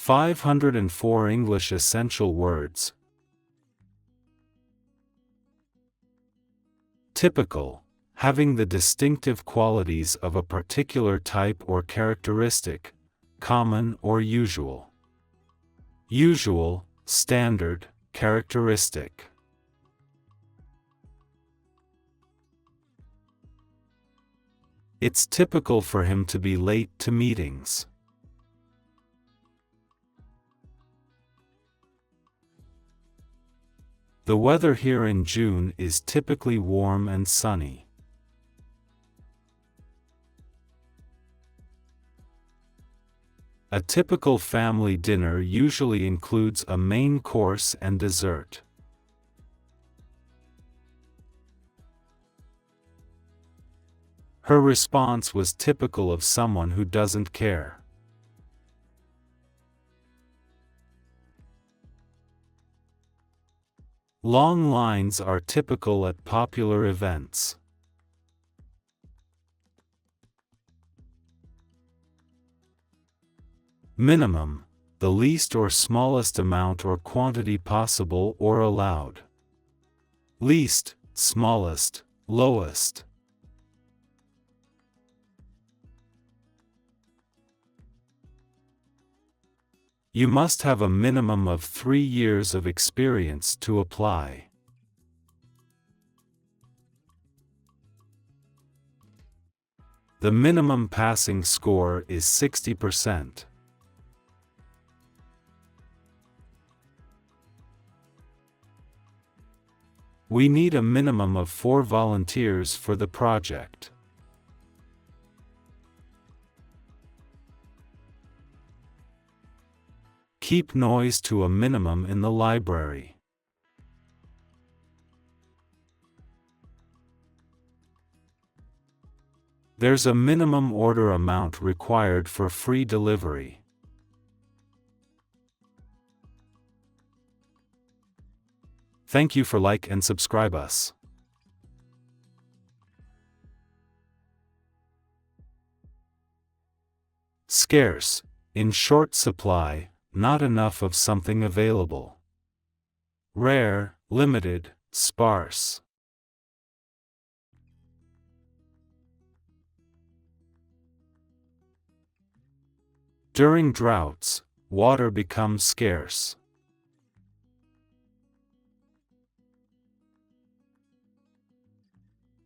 504 English essential words. Typical, having the distinctive qualities of a particular type or characteristic, common or usual. Usual, standard, characteristic. It's typical for him to be late to meetings. The weather here in June is typically warm and sunny. A typical family dinner usually includes a main course and dessert. Her response was typical of someone who doesn't care. Long lines are typical at popular events. Minimum, the least or smallest amount or quantity possible or allowed. Least, smallest, lowest. You must have a minimum of 3 years of experience to apply. The minimum passing score is 60%. We need a minimum of 4 volunteers for the project. Keep noise to a minimum in the library. There's a minimum order amount required for free delivery. Thank you for like and subscribe us. Scarce, in short supply, not enough of something available. Rare, limited, sparse. During droughts, water becomes scarce.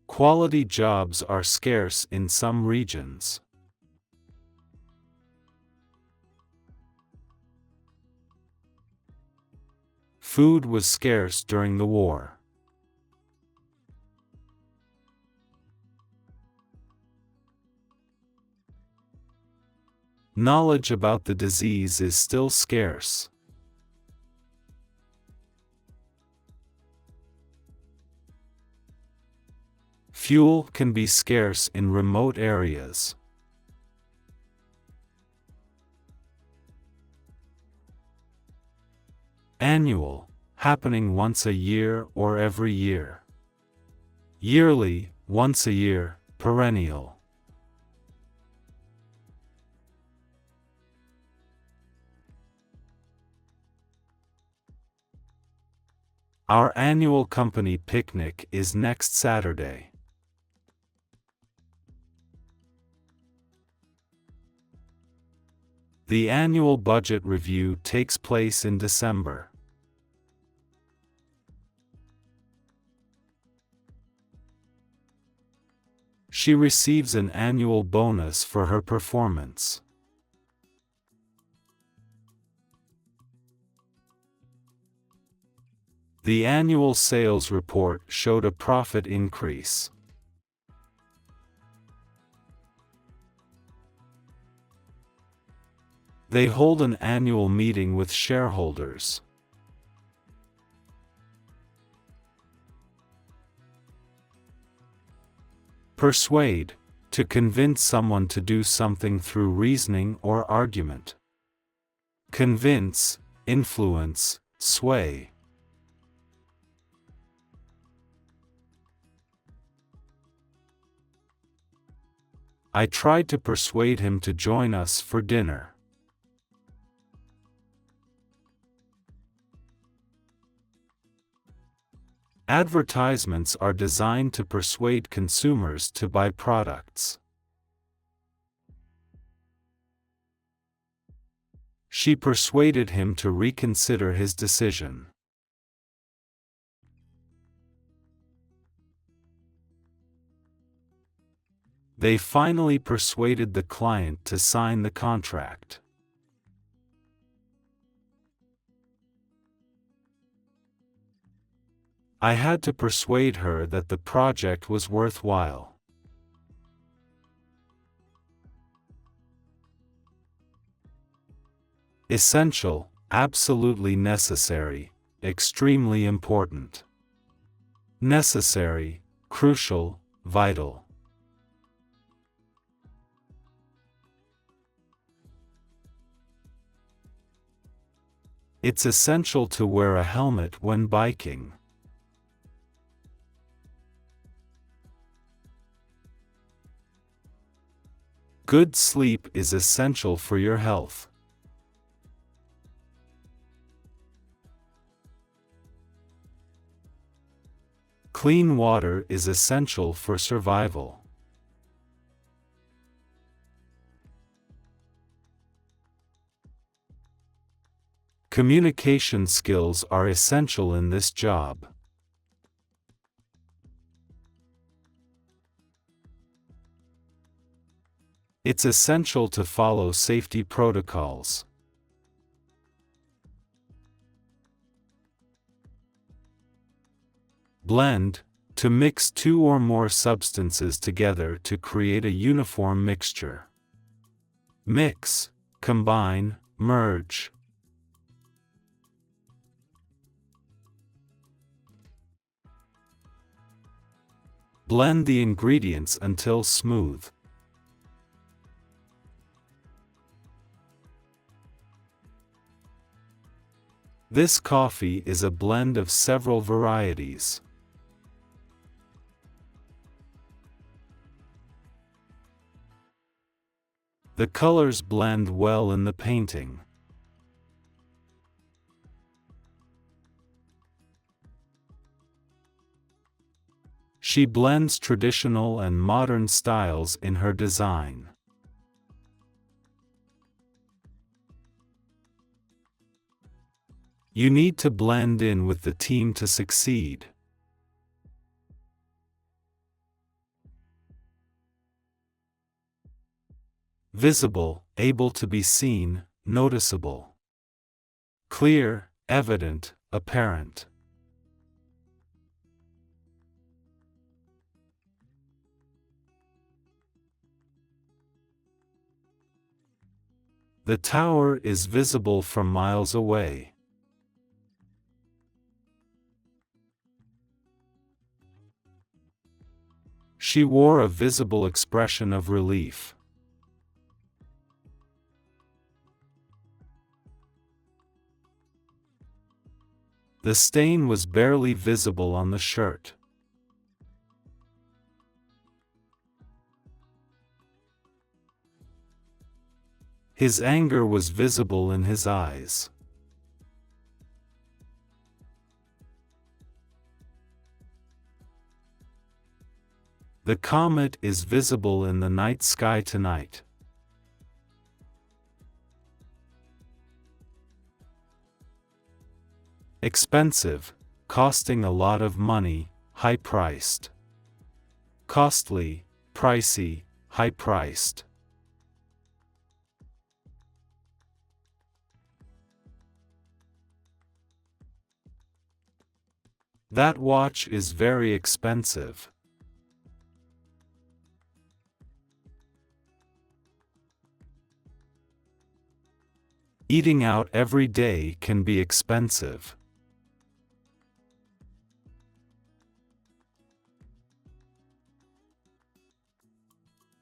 Quality jobs are scarce in some regions. Food was scarce during the war. Knowledge about the disease is still scarce. Fuel can be scarce in remote areas. Annual, happening once a year or every year. Yearly, once a year, perennial. Our annual company picnic is next Saturday. The annual budget review takes place in December. She receives an annual bonus for her performance. The annual sales report showed a profit increase. They hold an annual meeting with shareholders. Persuade, to convince someone to do something through reasoning or argument. Convince, influence, sway. I tried to persuade him to join us for dinner. Advertisements are designed to persuade consumers to buy products. She persuaded him to reconsider his decision. They finally persuaded the client to sign the contract. I had to persuade her that the project was worthwhile. Essential, absolutely necessary, extremely important. Necessary, crucial, vital. It's essential to wear a helmet when biking. Good sleep is essential for your health. Clean water is essential for survival. Communication skills are essential in this job. It's essential to follow safety protocols. Blend, to mix two or more substances together to create a uniform mixture. Mix, combine, merge. Blend the ingredients until smooth. This coffee is a blend of several varieties. The colors blend well in the painting. She blends traditional and modern styles in her design. You need to blend in with the team to succeed. Visible, able to be seen, noticeable. Clear, evident, apparent. The tower is visible from miles away. She wore a visible expression of relief. The stain was barely visible on the shirt. His anger was visible in his eyes. The comet is visible in the night sky tonight. Expensive, costing a lot of money, high-priced. Costly, pricey, high-priced. That watch is very expensive. Eating out every day can be expensive.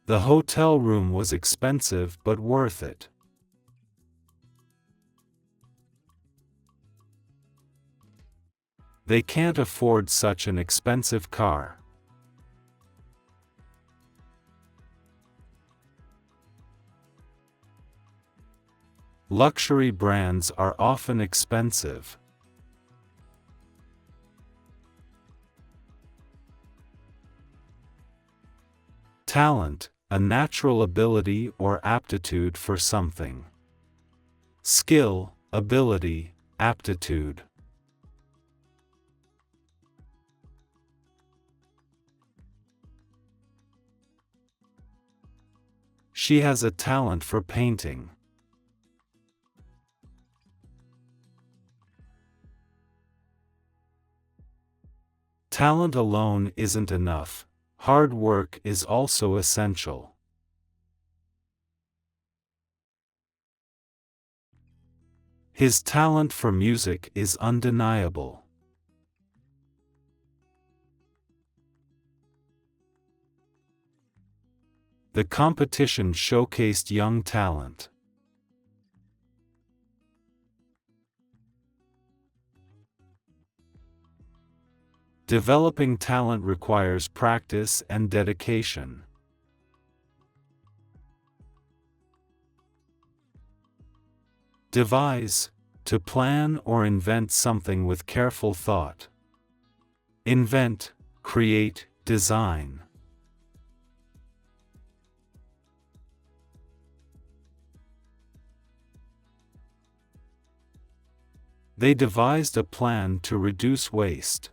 The hotel room was expensive but worth it. They can't afford such an expensive car. Luxury brands are often expensive. Talent, a natural ability or aptitude for something. Skill, ability, aptitude. She has a talent for painting. Talent alone isn't enough. Hard work is also essential. His talent for music is undeniable. The competition showcased young talent. Developing talent requires practice and dedication. Devise, to plan or invent something with careful thought. Invent, create, design. They devised a plan to reduce waste.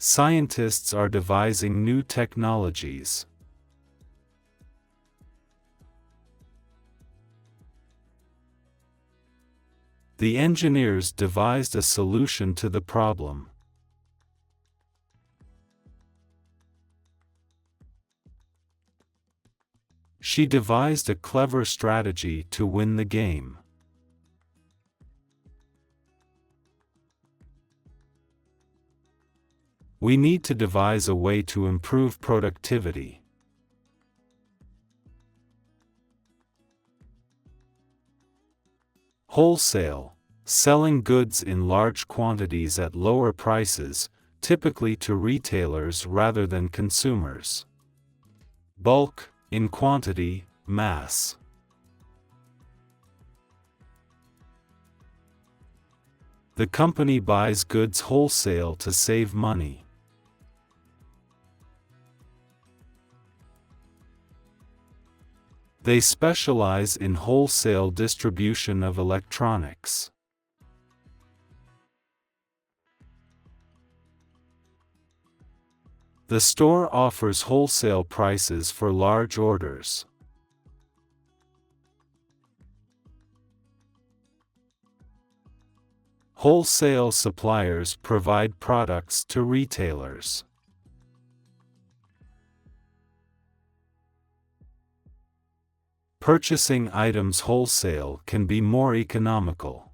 Scientists are devising new technologies. The engineers devised a solution to the problem. She devised a clever strategy to win the game. We need to devise a way to improve productivity. Wholesale, selling goods in large quantities at lower prices, typically to retailers rather than consumers. Bulk, in quantity, mass. The company buys goods wholesale to save money. They specialize in wholesale distribution of electronics. The store offers wholesale prices for large orders. Wholesale suppliers provide products to retailers. Purchasing items wholesale can be more economical.